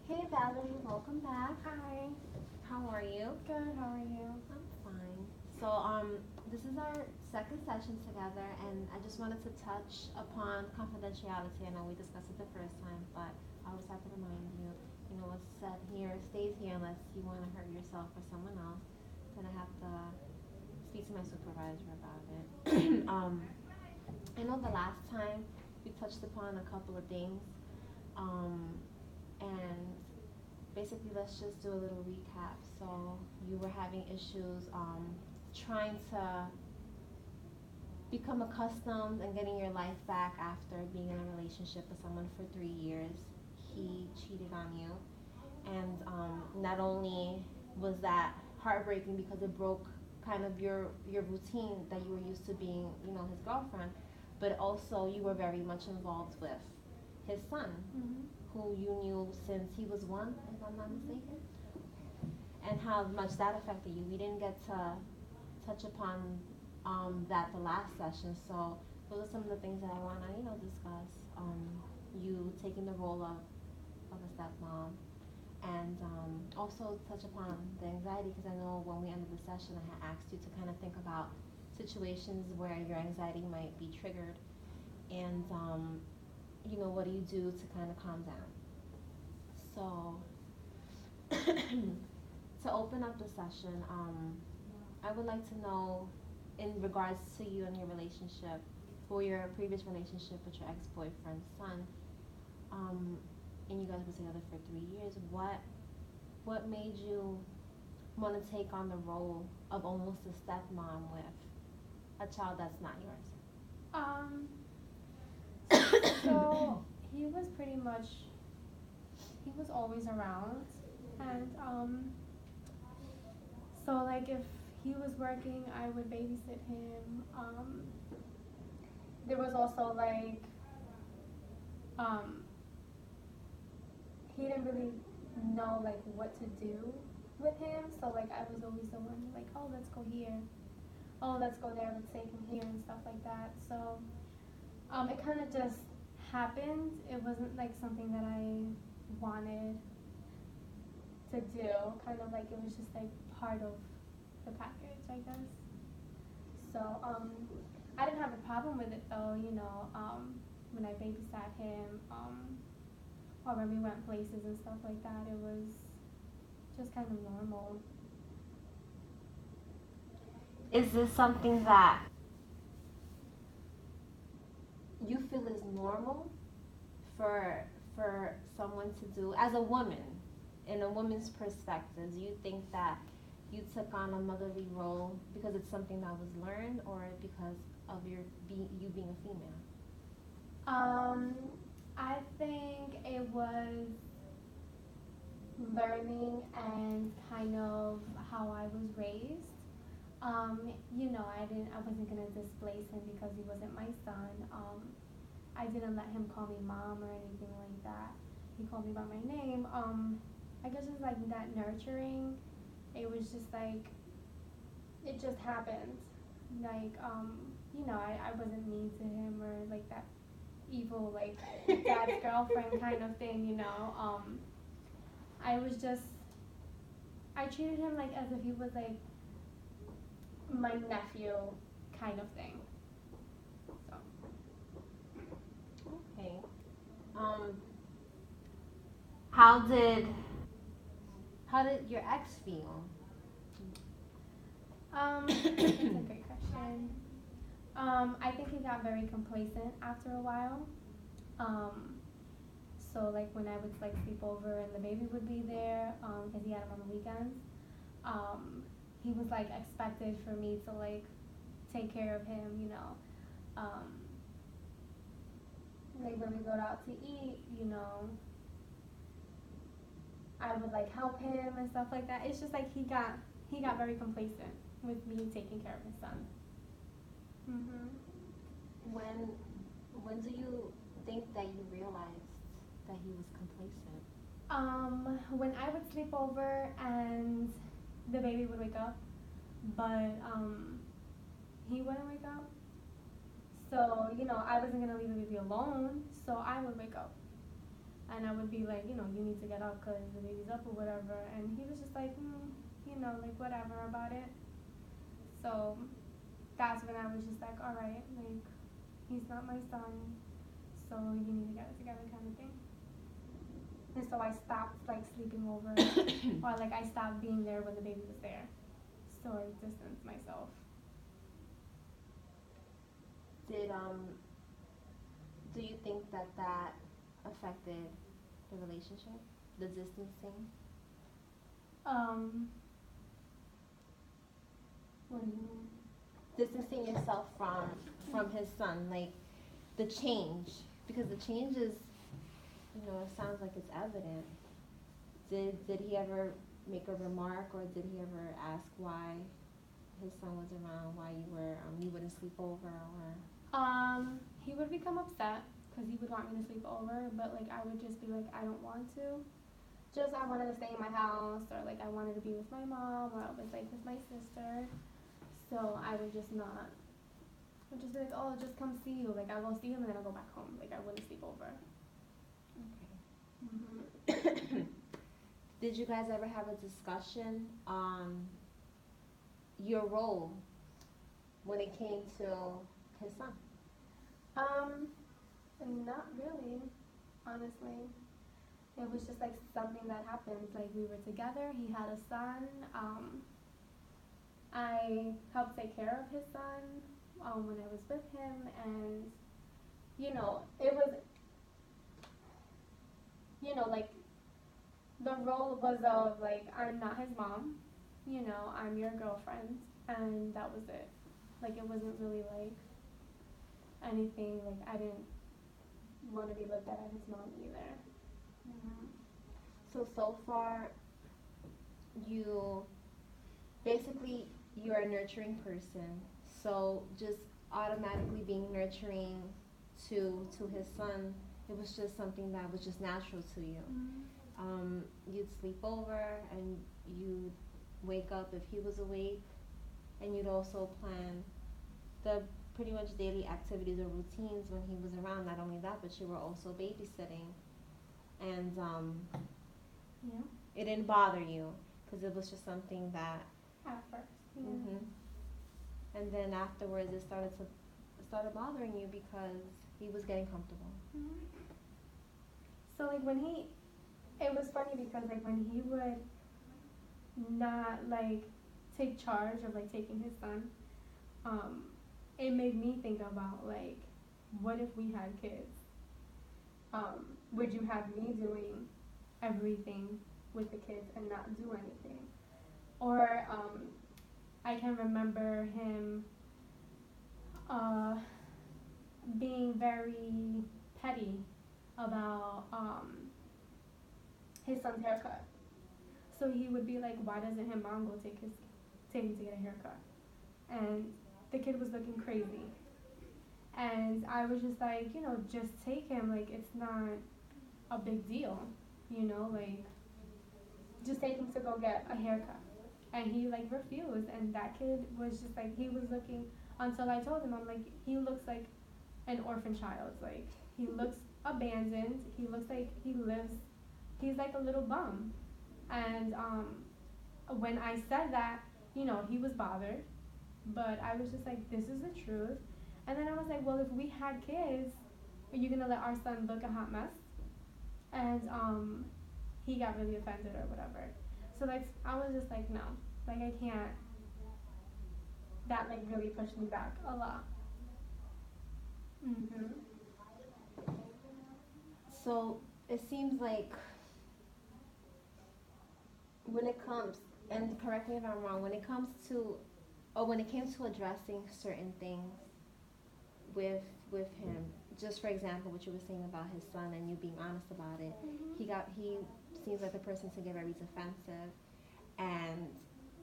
Hey Valerie, welcome back. Hi. How are you? Good. How are you? I'm fine. So, this is our second session together, and I just wanted to touch upon confidentiality. I know we discussed it the first time, but I always have to remind you, what's said here stays here unless you want to hurt yourself or someone else. Then I have to speak to my supervisor about it. I know the last time we touched upon a couple of things, um, and basically let's just do a little recap. So you were having issues trying to become accustomed and getting your life back after being in a relationship with someone for 3 years. He cheated on you, and not only was that heartbreaking because it broke kind of your routine that you were used to being, his girlfriend, but also you were very much involved with his son, Mhm. who you knew since he was one, if I'm not Mhm. mistaken, and how much that affected you. We didn't get to touch upon that the last session, so those are some of the things that I want to, discuss. You taking the role of a stepmom, and also touch upon the anxiety, because I know when we ended the session, I had asked you to kind of think about situations where your anxiety might be triggered, and what do you do to kind of calm down. So, to open up the session, I would like to know, in regards to you and your relationship, or your previous relationship with your ex-boyfriend's son, um, and you guys were together for 3 years. What made you want to take on the role of almost a stepmom with a child that's not yours? Um. So he was pretty much. He was always around, and so like if he was working, I would babysit him. There was also like um he didn't really know like what to do with him, so like I was always the one like, oh, let's go here, oh, let's go there, let's take him here and stuff like that. So it kind of just happened. It wasn't like something that I wanted to do. Kind of like it was just like part of the package, I guess. So I didn't have a problem with it though. When I babysat him, or when we went places and stuff like that, it was just kind of normal. Is this something that you feel is normal for someone to do as a woman, in a woman's perspective? Do you think that you took on a motherly role because it's something that was learned, or because of you being a female? Um, I think it was learning and kind of how I was raised. I wasn't gonna displace him because he wasn't my son. I didn't let him call me mom or anything like that. He called me by my name. I guess just like that nurturing. It was just like it just happened. Like I wasn't mean to him or like that evil like dad's girlfriend kind of thing. I was just I treated him like as if he was like my nephew kind of thing. So Okay. Um, how did your ex feel? that's a great question. I think he got very complacent after a while. Um, so like when I would like sleep over and the baby would be there, because he had him on the weekends, um, he was like expected for me to like take care of him. Um, like when we go out to eat, I would like help him and stuff like that. It's just like he got very complacent with me taking care of his son. Mhm. when do you think that you realized that he was complacent? When I would sleep over and the baby would wake up, but he wouldn't wake up. So I wasn't gonna leave the baby alone, so I would wake up. and I would be like, you need to get up because the baby's up or whatever, and he was just like, like whatever about it. So that's when I was just like, all right, like he's not my son, so you need to get it together, kind of thing. And so I stopped like sleeping over, or like I stopped being there when the baby was there, so I distanced myself. Did do you think that that affected the relationship, the distancing? Um, what do you mean? Distancing yourself from his son, like the change, because the change is, it sounds like it's evident. Did he ever make a remark, or did he ever ask why his son was around, why you wouldn't sleep over, or? He would become upset because he would want me to sleep over, but like I would just be like, I don't want to. Just I wanted to stay in my house, or like I wanted to be with my mom, or I was like with my sister. So I would just not. I'd just be like, oh, just come see you. Like I'll go see him and then I'll go back home. Like I wouldn't sleep over. Okay. Did you guys ever have a discussion on your role when it came to his son? Not really, honestly. It was just like something that happened. Like we were together. He had a son. I helped take care of his son when I was with him, and it was like the role was of like I'm not his mom. I'm your girlfriend, and that was it. Like it wasn't really like anything. Like I didn't want to be looked at as his mom either. Mm-hmm. So far, you basically you're a nurturing person. So just automatically being nurturing to his son, it was just something that was just natural to you. You'd sleep over and you'd wake up if he was awake, and you'd also plan the pretty much daily activities or routines when he was around. Not only that, but you were also babysitting, and Yeah. it didn't bother you because it was just something that. At first. Yeah. And then afterwards, it started bothering you because he was getting comfortable. Mm-hmm. So like it was funny because like when he would not like take charge of like taking his son, it made me think about like, what if we had kids? Would you have me doing everything with the kids and not do anything? Or I can remember him being very petty about his son's haircut. So he would be like, why doesn't his mom go take him to get a haircut? And the kid was looking crazy. And I was just like, just take him. Like, it's not a big deal. Like, just take him to go get a haircut. And he, like, refused. And that kid was just like, he was looking, until I told him, I'm like, he looks like an orphan child. Like, he looks abandoned. He looks like he's like a little bum. And when I said that, he was bothered. But I was just like, this is the truth. And then I was like, well, if we had kids, are you going to let our son look a hot mess? And he got really offended or whatever. So like, I was just like, no. Like, I can't. That like really pushed me back a lot. So it seems like when it comes, and correct me if I'm wrong, when it came to addressing certain things with him, just for example, what you were saying about his son and you being honest about it, he seems like a person to get very defensive and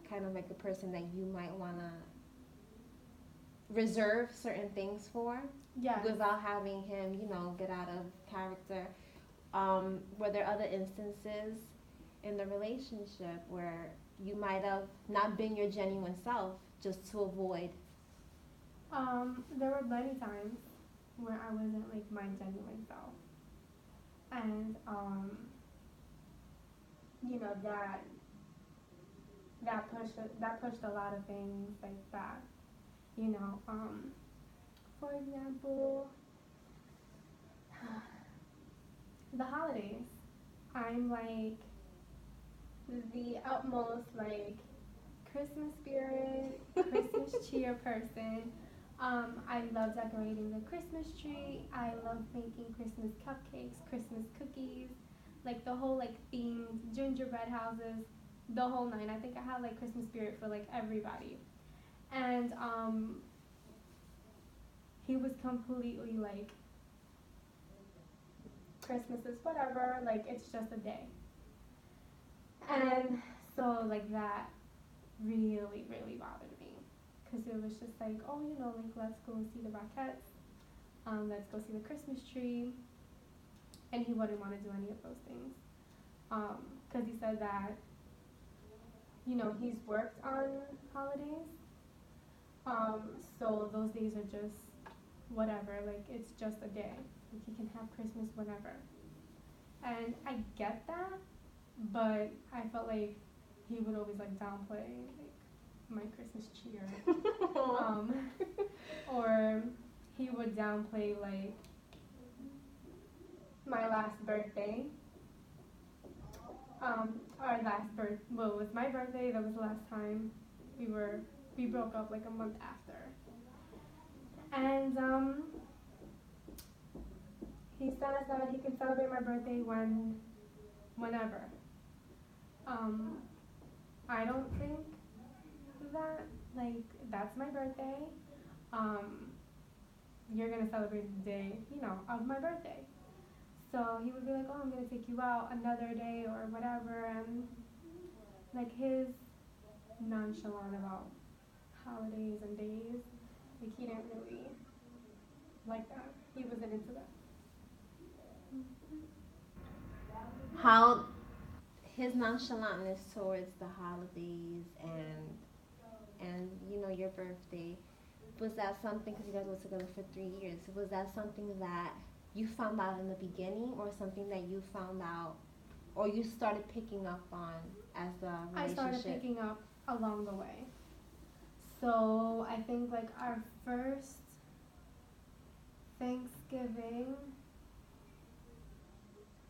kind of like a person that you might want to reserve certain things for. Yes. Without having him, get out of character. Were there other instances in the relationship where you might have not been your genuine self just to avoid? There were many times where I wasn't like my genuine self. and you know that pushed a lot of things like that. You know, for example, the holidays. I'm like the utmost like Christmas spirit, Christmas cheer person. I love decorating the Christmas tree. I love making Christmas cupcakes, Christmas cookies, like the whole like themed gingerbread houses, the whole nine. I think I have like Christmas spirit for like everybody. And he was completely like Christmas is whatever, like it's just a day. And so like that really, really bothered me because it was just like, oh, you know, like let's go see the Rockettes, let's go see the Christmas tree, and he wouldn't want to do any of those things because he said that you know he's worked on holidays, so those days are just whatever, like it's just a day, like he can have Christmas whenever, and I get that, but I felt like he would always like downplay like my Christmas cheer, or he would downplay like my last birthday. Our last birth, well, it was my birthday. That was the last time we broke up like a month after, and he says that he can celebrate my birthday whenever. Um, I don't think that like that's my birthday. Um, you're gonna celebrate the day, you know, of my birthday. So he would be like, oh, I'm gonna take you out another day or whatever, and like his nonchalant about holidays and days, like he didn't really like that. He wasn't into that. How his nonchalantness towards the holidays and you know your birthday, was that something, because you guys were together for 3 years, was that something that you found out in the beginning or something that you found out or you started picking up on as the I relationship? started picking up along the way. So I think like our first Thanksgiving,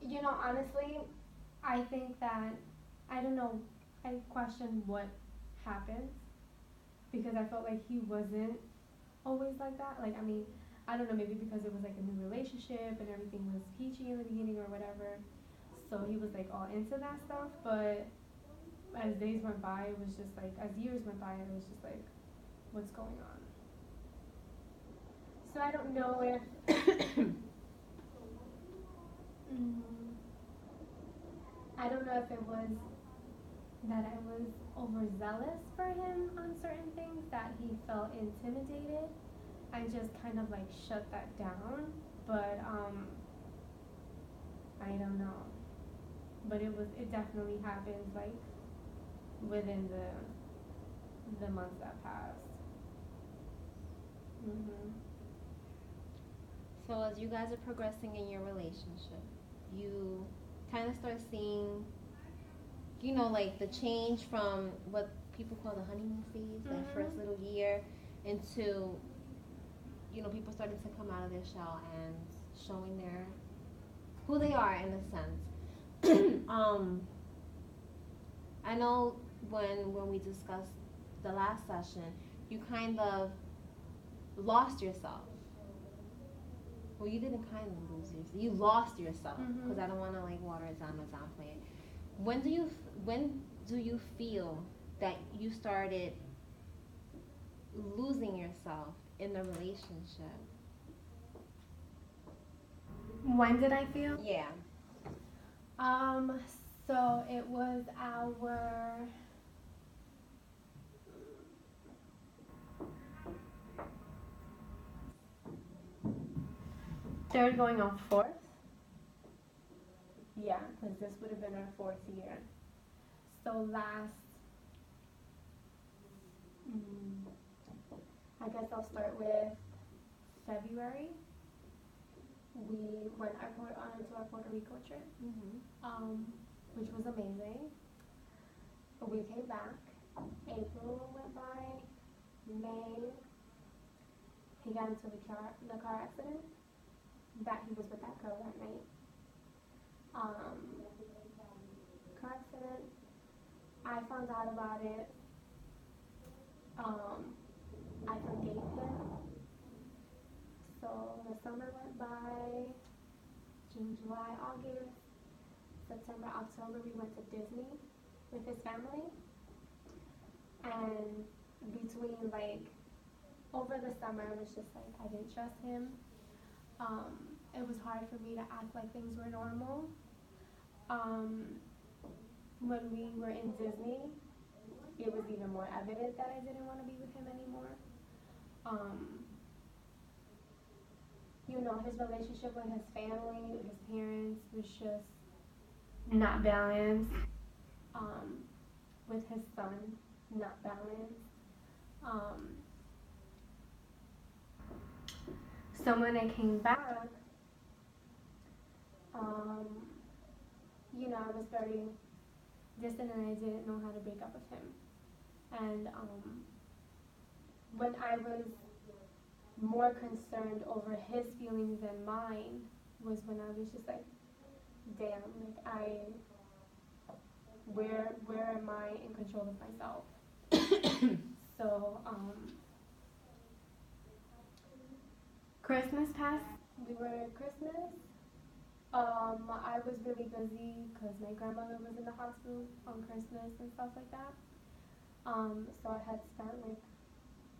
you know, honestly, I think that, I don't know, I questioned what happened because I felt like he wasn't always like that. Like, I mean, I don't know, maybe because it was like a new relationship and everything was peachy in the beginning or whatever. So he was like all into that stuff. But as days went by, it was just like, as years went by, it was just like, what's going on? So I don't know if, I don't know if it was that I was overzealous for him on certain things, that he felt intimidated and just kind of like shut that down. But I don't know. But it definitely happened like within the months that passed. So as you guys are progressing in your relationship, you kind of start seeing, you know, like the change from what people call the honeymoon phase, that first little year, into, you know, people starting to come out of their shell and showing their who they are in a sense. I know when we discussed the last session, you kind of lost yourself. Well, you didn't kind of lose yourself. You lost yourself, because I don't want to like water it down or downplay it. When do you feel that you started losing yourself in the relationship? When did I feel? Yeah. So it was our third going on fourth. Yeah, because this would have been our fourth year. So last, I guess I'll start with February. we went onto our Puerto Rico trip, which was amazing. We came back. April went by. May, he got into the car accident that he was with that girl that night. Car accident. I found out about it. I forgave him. So the summer went by. June, July, August, September, October, we went to Disney with his family. And between over the summer, it was just I didn't trust him. It was hard for me to act like things were normal. When we were in Disney, it was even more evident that I didn't want to be with him anymore. His relationship with his family, his parents, was just not balanced. With his son, not balanced. So when I came back, I was very distant and I didn't know how to break up with him. And when I was more concerned over his feelings than mine was when I was just damn, where am I in control of myself? So, Christmas passed. We were at Christmas. I was really busy because my grandmother was in the hospital on Christmas and stuff like that. So I had spent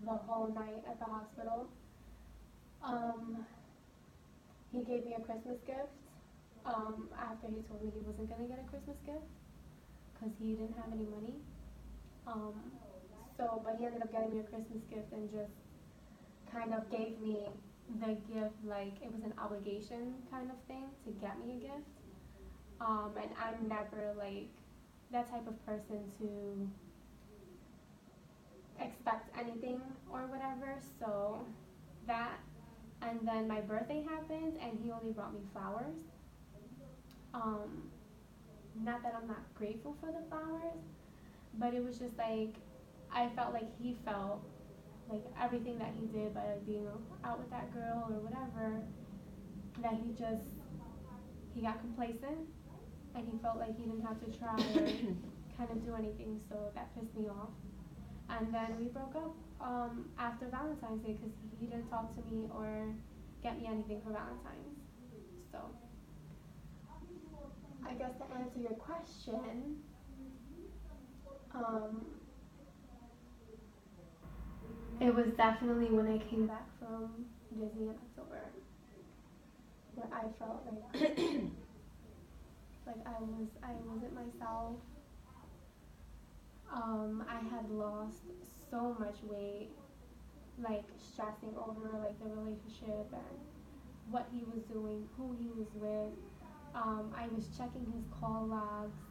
the whole night at the hospital. He gave me a Christmas gift after he told me he wasn't going to get a Christmas gift because he didn't have any money. But he ended up getting me a Christmas gift and just kind of gave me the gift like it was an obligation kind of thing to get me a gift. And I'm never that type of person to expect anything or whatever. So that, and then my birthday happened and he only brought me flowers. Not that I'm not grateful for the flowers, but it was just I felt like he felt everything that he did by being out with that girl or whatever, that he got complacent and he felt like he didn't have to try or kind of do anything, so that pissed me off. And then we broke up after Valentine's Day because he didn't talk to me or get me anything for Valentine's. So I guess to answer your question, it was definitely when I came back from Disney in October where I felt I wasn't myself. I had lost so much weight, stressing over the relationship and what he was doing, who he was with. I was checking his call logs.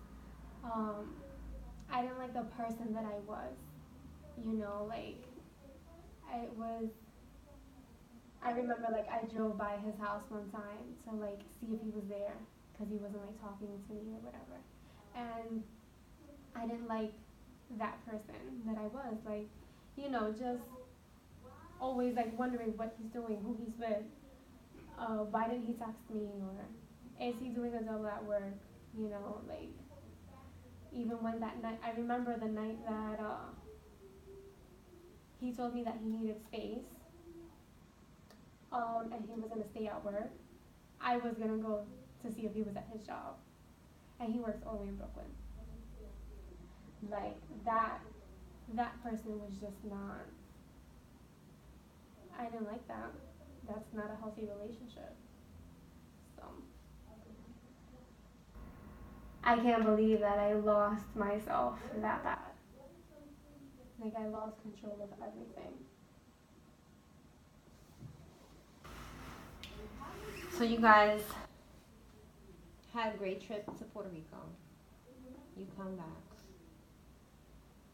I didn't like the person that I was. I remember I drove by his house one time to see if he was there because he wasn't talking to me or whatever. And I didn't like that person that I was, just always wondering what he's doing, who he's with, why didn't he text me, or is he doing a double at work, even when that night, I remember the night that he told me that he needed space, and he was going to stay at work. I was going to go to see if he was at his job, and he works all the way in Brooklyn. That person was just not, I didn't like that. That's not a healthy relationship. So I can't believe that I lost myself that bad. I lost control of everything. So you guys had a great trip to Puerto Rico. You come back.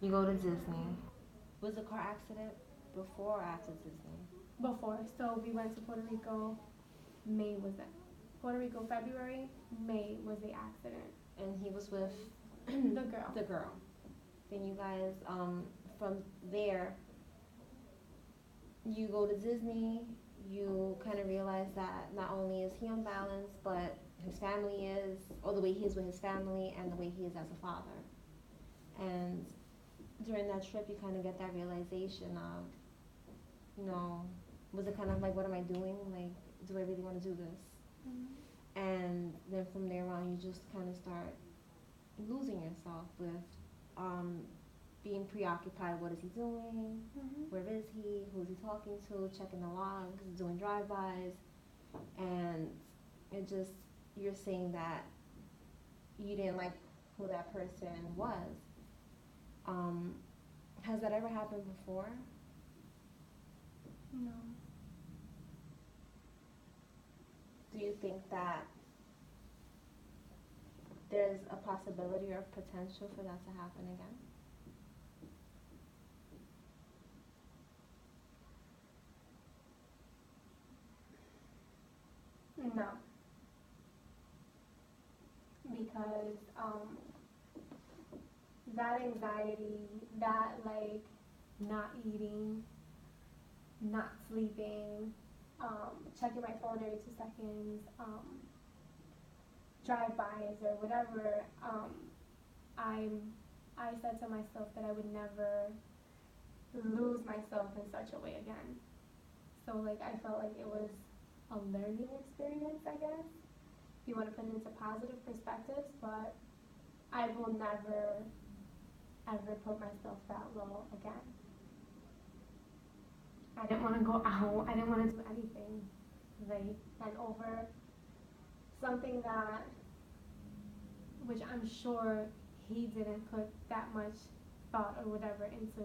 You go to Disney. Was the car accident before or after Disney? Before. So we went to Puerto Rico May was that. Puerto Rico, February. May was the accident. And he was with The girl. the girl. Then you guys, from there, you go to Disney. You kind of realize that not only is he unbalanced, but his family is, or the way he is with his family, and the way he is as a father. And during that trip, you kind of get that realization of, you know, was it kind of like, what am I doing? Like, do I really want to do this? Mm-hmm. And then from there on, you just kind of start losing yourself with being preoccupied. What is he doing? Mm-hmm. Where is he? Who is he talking to? Checking the logs, doing drive-bys, and it just, you're saying that you didn't like who that person was. Has that ever happened before? No. Do you think that there's a possibility or potential for that to happen again? No. Because that anxiety, that like not eating, not sleeping, checking my phone every 2 seconds, drive-bys or whatever, I said to myself that I would never lose myself in such a way again. So like I felt like it was a learning experience, I guess, if you want to put it into positive perspectives, but I will never ever put myself that low again. I didn't want to go out. I didn't want to do anything. Like, and over something that, which I'm sure he didn't put that much thought or whatever into,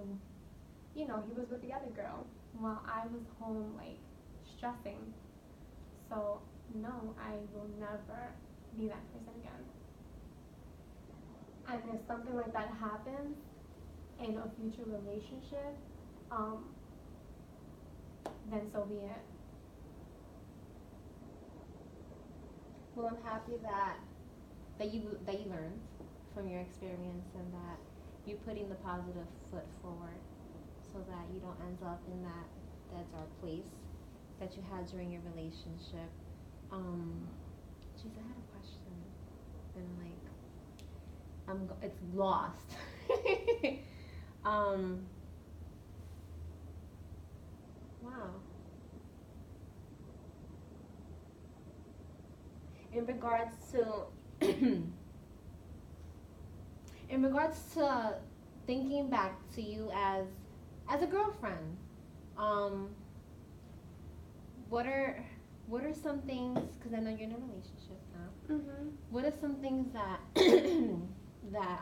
you know, he was with the other girl while I was home, like, stressing. So, no, I will never be that person again. And if something like that happens in a future relationship, then so be it. Well, I'm happy that you learned from your experience, and that you're putting the positive foot forward, so that you don't end up in that dark place that you had during your relationship. Geez, I had a question, and like it's lost. Wow. In regards to in regards to thinking back to you as a girlfriend, um, what are some things? Because I know you're in a relationship now. Mm-hmm. What are some things that that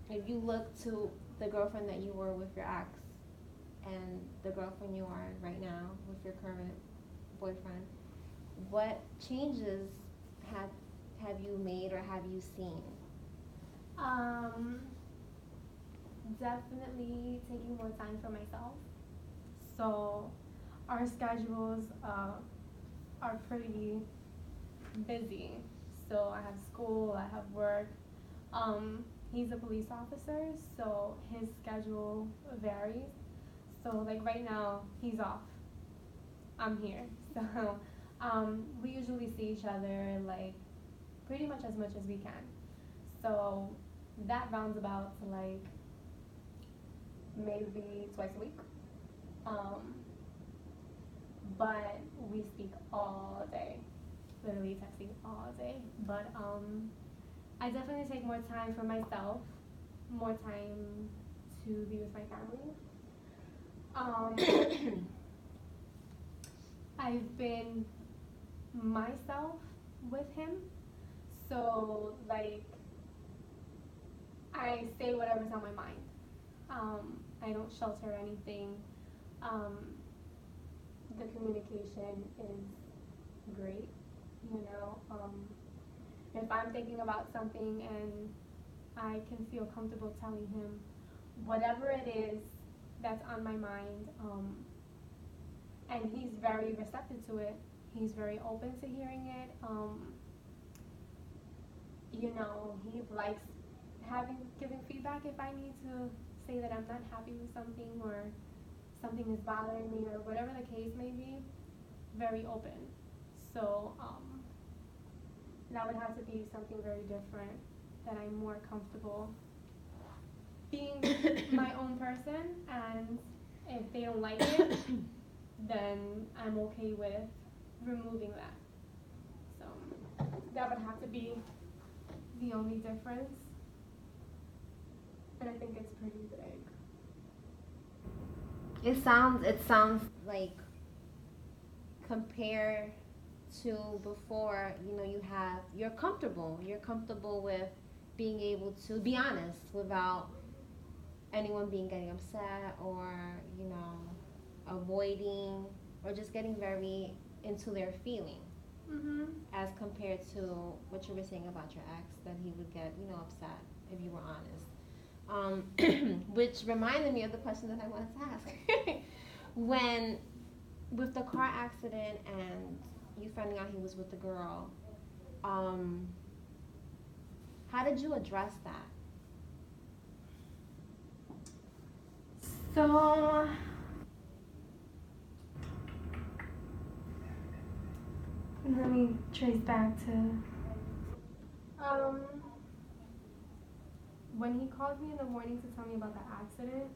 if you look to the girlfriend that you were with your ex and the girlfriend you are right now with your current boyfriend, what changes have you made or have you seen? Definitely taking more time for myself. So our schedules are pretty busy. So I have school, I have work. He's a police officer, so his schedule varies. So like right now, he's off. I'm here. So we usually see each other like pretty much as we can. So that rounds about to like maybe twice a week. But we speak all day, literally texting all day. But I definitely take more time for myself, more time to be with my family. I've been myself with him, so like I say whatever's on my mind. I don't shelter anything. The communication is great, you know. If I'm thinking about something and I can feel comfortable telling him whatever it is that's on my mind, and he's very receptive to it. He's very open to hearing it. He likes giving feedback if I need to say that I'm not happy with something or something is bothering me or whatever the case may be. Very open. So that would have to be something very different, that I'm more comfortable being my own person, and if they don't like it, then I'm okay with removing that. So that would have to be the only difference, and I think it's pretty big. It sounds like, compared to before, you're comfortable with being able to be honest without anyone getting upset, or avoiding, or just getting very into their feeling. Mm-hmm. As compared to what you were saying about your ex, that he would get upset if you were honest. Which reminded me of the question that I wanted to ask. When, with the car accident and you finding out he was with the girl, how did you address that? So let me trace back to when he called me in the morning to tell me about the accident.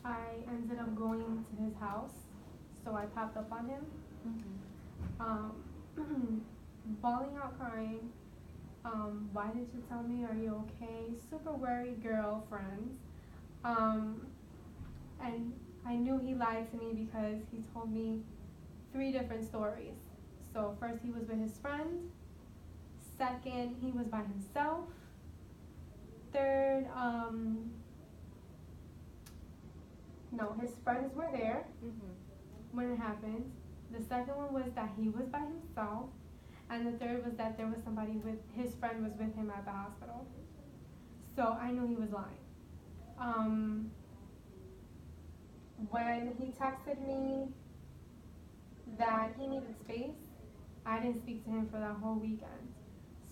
I ended up going to his house, so I popped up on him, bawling out, crying. Why did you tell me? Are you okay? Super worried girlfriend. And I knew he lied to me because he told me 3 different stories. So first he was with his friend. Second, he was by himself. Third, no, his friends were there when it happened. The second one was that he was by himself. And the third was that there was somebody his friend was with him at the hospital. So I knew he was lying. When he texted me that he needed space, I didn't speak to him for that whole weekend.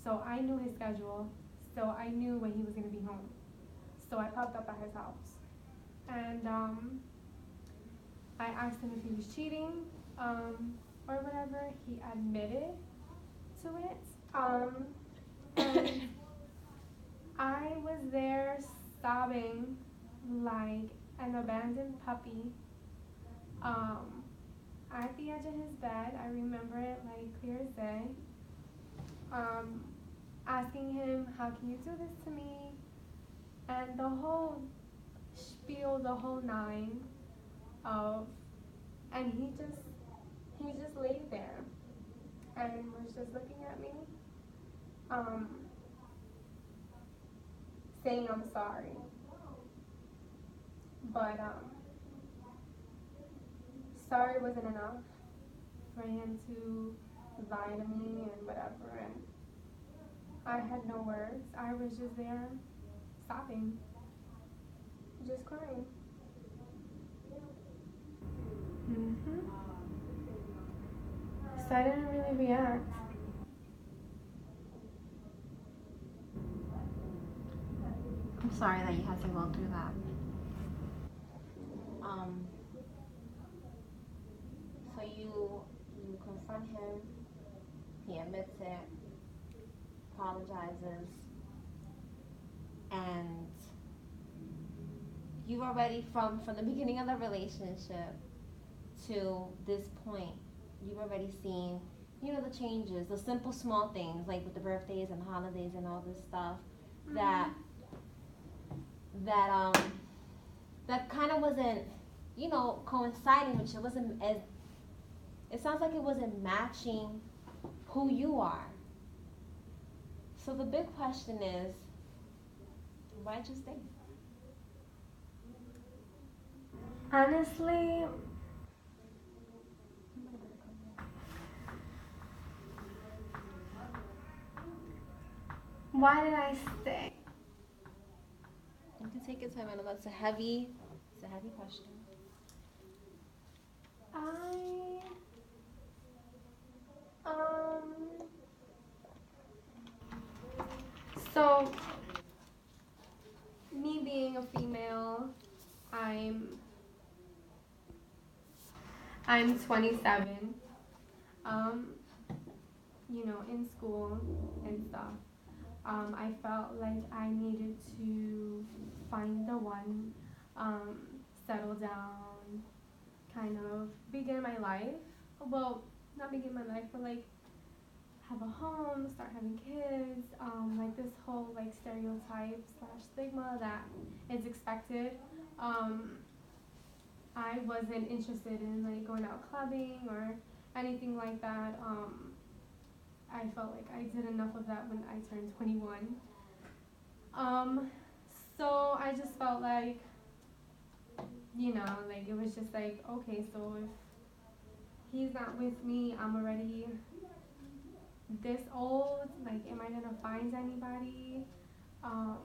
So I knew his schedule, so I knew when he was going to be home. So I popped up at his house. And I asked him if he was cheating or whatever. He admitted to it. And I was there sobbing like an abandoned puppy at the edge of his bed. I remember it like clear as day. Asking him, how can you do this to me? And the whole spiel, the whole 9 of, and he just laid there and was just looking at me, saying I'm sorry. But sorry wasn't enough for him to lie to me and whatever, and I had no words. I was just there sobbing, just crying. So I didn't really react. I'm sorry that you had to go through that. So you confront him, he admits it, apologizes, and you've already, from the beginning of the relationship to this point, you've already seen, the changes, the simple small things, like with the birthdays and holidays and all this stuff, that kind of wasn't, coinciding with you. It wasn't as, it sounds like it wasn't matching who you are. So the big question is, why'd you stay? Honestly, why did I stay? You can take your time. I know that's a heavy question. So, me being a female, I'm I'm 27. Um, in school and stuff. I felt like I needed to find the one, um, settle down, kind of begin my life. Well, not begin my life, but like have a home, start having kids, like this whole like stereotype slash stigma that is expected. Um, I wasn't interested in like going out clubbing or anything like that. I felt like I did enough of that when I turned 21. Um, so I just felt like, like it was just like, okay, so if he's not with me, I'm already this old. Like, am I gonna find anybody? Um,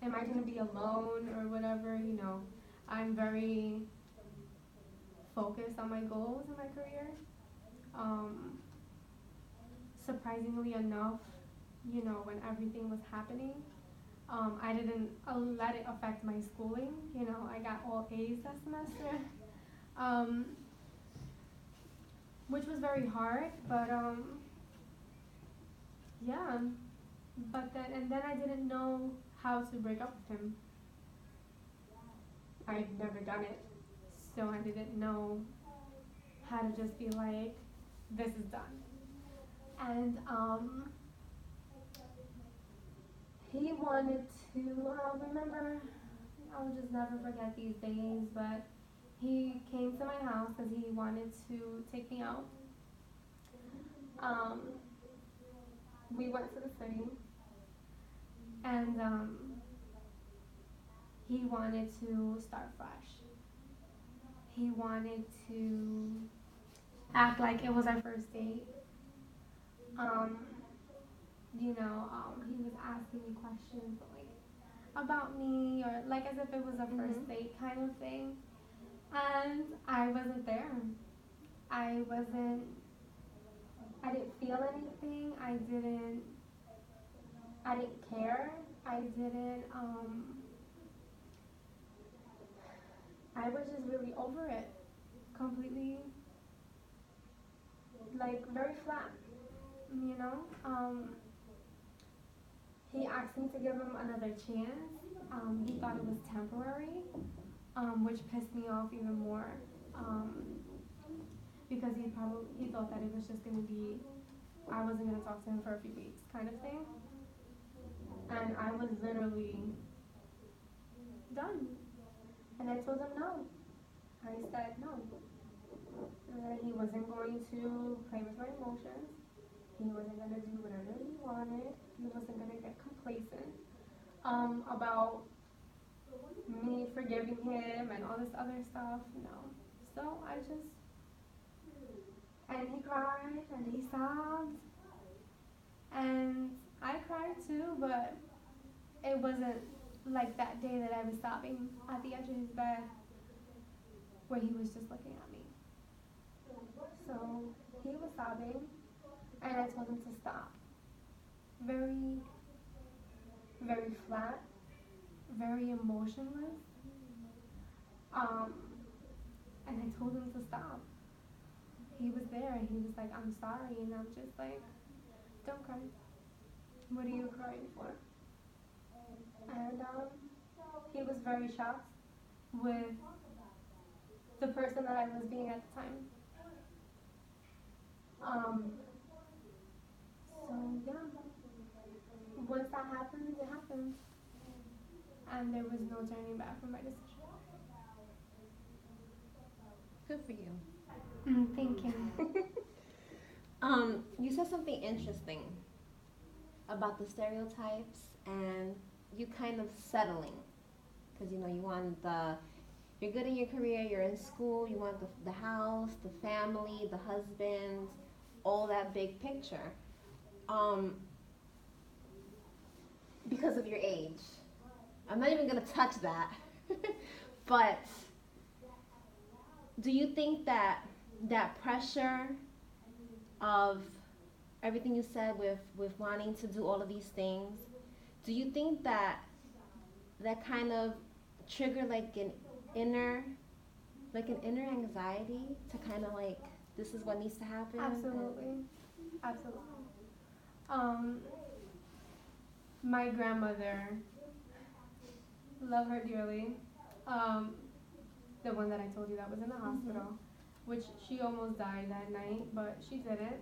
am I gonna be alone or whatever? I'm very focused on my goals in my career. Um, Surprisingly enough, when everything was happening, I didn't let it affect my schooling. I got all A's that semester, um, which was very hard. But yeah. But then I didn't know how to break up with him. I'd never done it, so I didn't know how to just be like, this is done. And he wanted to. Remember, I'll just never forget these days. But he came to my house because he wanted to take me out. Um, we went to the city, and he wanted to start fresh. He wanted to act like it was our first date. Um, he was asking me questions like about me or like as if it was a first date kind of thing. And I wasn't there. I wasn't, I didn't feel anything. I didn't care. I was just really over it. Completely, like very flat, you know? He asked me to give him another chance. He thought it was temporary, which pissed me off even more. Um, because he thought that it was just gonna be, I wasn't gonna talk to him for a few weeks, kind of thing. And I was literally done. And I told him no. I said no. That he wasn't going to play with my emotions. He wasn't gonna do whatever he wanted. He wasn't gonna get complacent about me forgiving him and all this other stuff. No. So I just, and he cried and he sobbed and I cried too, but it wasn't like that day that I was sobbing at the edge of his bed where he was just looking at me. So he was sobbing and I told him to stop. Very, very flat, very emotionless. And I told him to stop. He was there and he was like, I'm sorry. And I'm just like, don't cry. What are you crying for? And he was very shocked with the person that I was being at the time. So yeah, once that happened, it happened. And there was no turning back from my decision. Good for you. Thank you. You said something interesting about the stereotypes and you kind of settling because you want you're good in your career, you're in school, you want the house, the family, the husband, all that big picture. Because of your age, I'm not even gonna touch that. But do you think that pressure of everything you said with wanting to do all of these things, do you think that that kind of trigger inner an inner anxiety to kind of like this is what needs to happen? Absolutely, absolutely. Um, my grandmother, love her dearly. Um, the one that I told you that was in the hospital, which she almost died that night, but she didn't.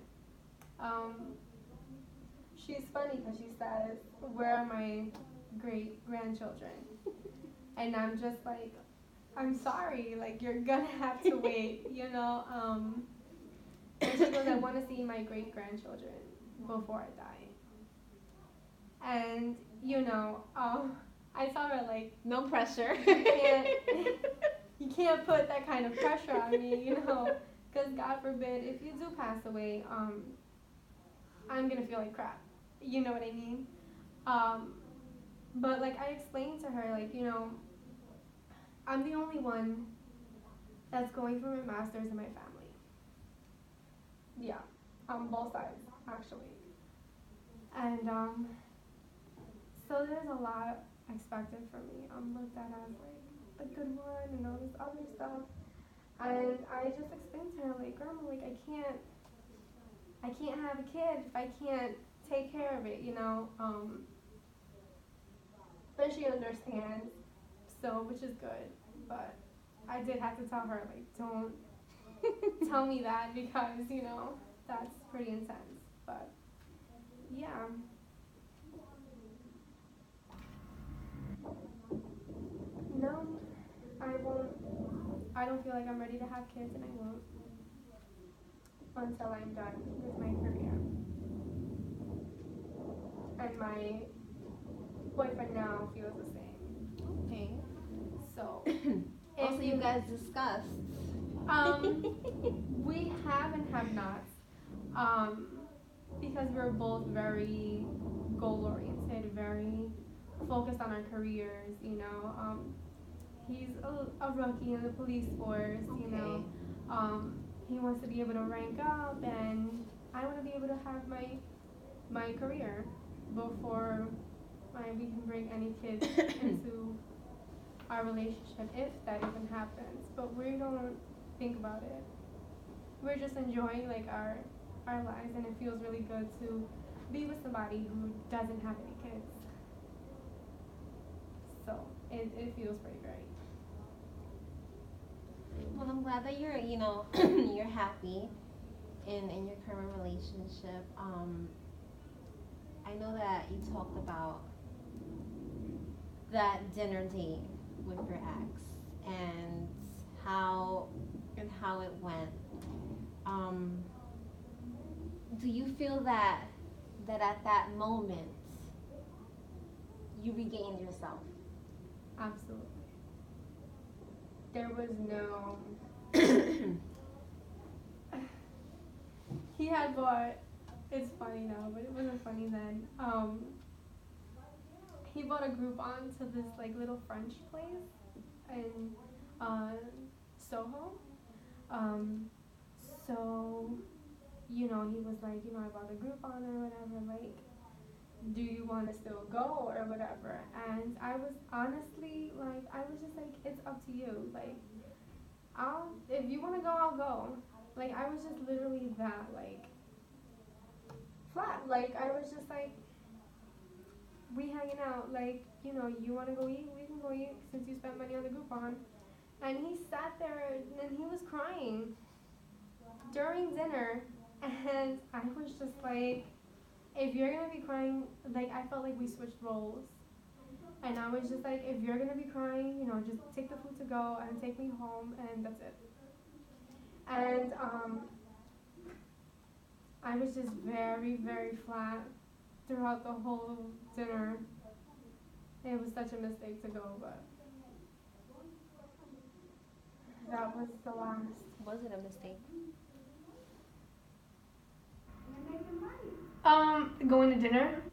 Um, she's funny because she says, "Where are my great grandchildren?" And I'm just like, "I'm sorry, like you're gonna have to wait, you know." And she goes, "I want to see my great grandchildren before I die." And I tell her like, No pressure. you can't put that kind of pressure on me, because God forbid if you do pass away, I'm gonna feel like crap. You know what I mean? But like I explained to her, like I'm the only one that's going for my master's in my family. Yeah, on both sides actually, and so there's a lot expected from me. I'm looked at as like the good one and all this other stuff. And I just explained to her like, Grandma, like I can't have a kid if I can't take care of it, And she understands, so which is good. But I did have to tell her like, don't tell me that because that's pretty intense. But yeah. No, I won't. I don't feel like I'm ready to have kids, and I won't until I'm done with my career. And my boyfriend now feels the same. Okay. So, Also, you guys discussed. We have and have not, because we're both very goal oriented, very focused on our careers. He's a rookie in the police force. Okay. He wants to be able to rank up, and I want to be able to have my career before we can bring any kids into our relationship, if that even happens. But we don't think about it. We're just enjoying like our lives, and it feels really good to be with somebody who doesn't have any kids. So it feels pretty great. Well, I'm glad that you're you're happy in your current relationship. I know that you talked about that dinner date with your ex and how it went. Do you feel that at that moment you regained yourself? Absolutely. There was no. He had bought. It's funny now, but it wasn't funny then. He bought a Groupon to this like little French place in Soho. So he was like, I bought the Groupon or whatever. Like, do you want to still go or whatever? And I was honestly like, I was just like, it's up to you. Like, if you want to go, I'll go. Like, I was just literally that like flat. Like, I was just like, we hanging out. Like, you want to go eat? We can go eat since you spent money on the Groupon. And he sat there and he was crying during dinner, and I was just like, if you're gonna be crying, like I felt like we switched roles, and I was just like, if you're gonna be crying, just take the food to go and take me home, and that's it. And I was just very, very flat throughout the whole dinner. It was such a mistake to go, but that was the last. Was it a mistake? Going to dinner?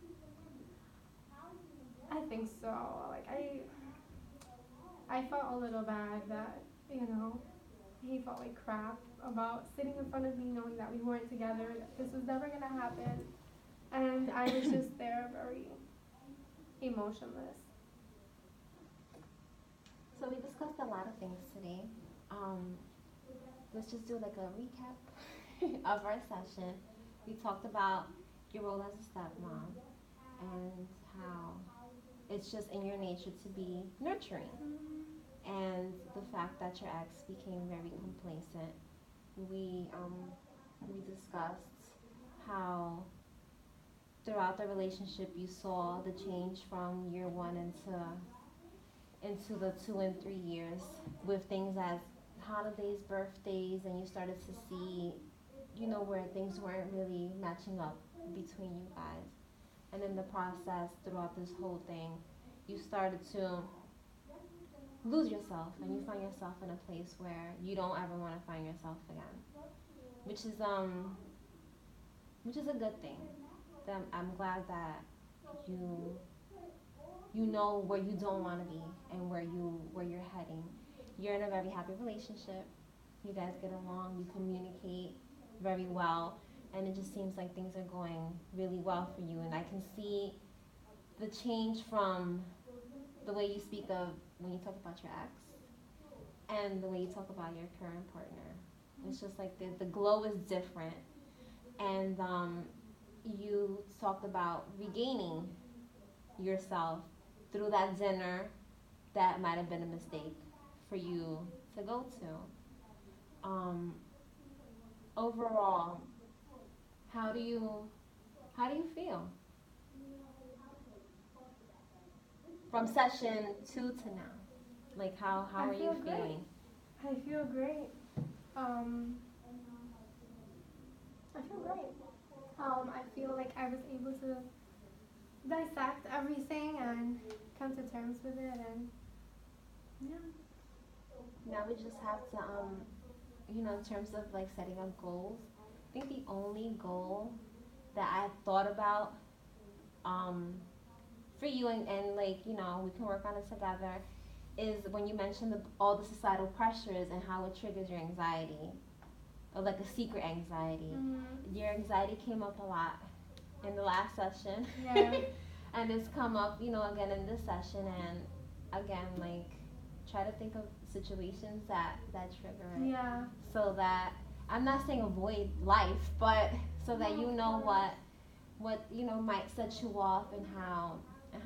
I think so. Like I felt a little bad that, he felt like crap about sitting in front of me knowing that we weren't together, that this was never gonna happen. And I was just there very emotionless. So we discussed a lot of things today. Um, let's just do like a recap of our session. We talked about your role as a stepmom and how it's just in your nature to be nurturing, and the fact that your ex became very complacent. We discussed how throughout the relationship you saw the change from year one into the 2 and 3 years, with things as holidays, birthdays, and you started to see, where things weren't really matching up between you guys. And in the process, throughout this whole thing, you started to lose yourself, and you find yourself in a place where you don't ever want to find yourself again, which is a good thing. I'm glad that you know where you don't want to be and where you're heading. You're in a very happy relationship. You guys get along. You communicate very well, and it just seems like things are going really well for you. And I can see the change from the way you speak of when you talk about your ex and the way you talk about your current partner. It's just like the glow is different, and you talked about regaining yourself through that dinner that might have been a mistake for you to go to. Overall, how do you feel from session 2 to now? Like how are you feeling? I feel great. I feel great. I feel like I was able to dissect everything and come to terms with it, and yeah. Now we just have to, in terms of like setting up goals, I think the only goal that I thought about for you, and like, we can work on it together, is when you mentioned all the societal pressures and how it triggers your anxiety, or like a secret anxiety. Mm-hmm. Your anxiety came up a lot in the last session. Yeah. And it's come up, again in this session, and again, like, try to think of situations that trigger it. Yeah. So that, I'm not saying avoid life, but so that you know what might set you off, and how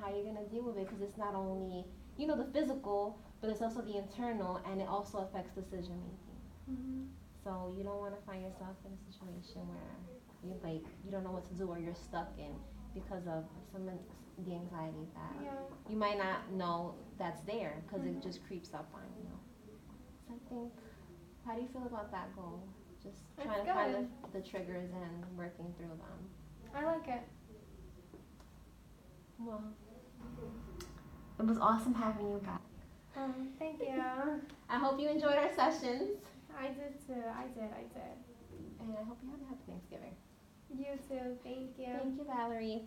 you're gonna deal with it, because it's not only the physical, but it's also the internal, and it also affects decision making. Mm-hmm. So you don't want to find yourself in a situation where you don't know what to do, or you're stuck in because of the anxiety that you might not know that's there, because it just creeps up on you. So I think, how do you feel about that goal? Just trying to find the triggers and working through them. I like it. Well, it was awesome having you back. Thank you. I hope you enjoyed our sessions. I did too. I did. And I hope you have a happy Thanksgiving. You too. Thank you. Thank you, Valerie.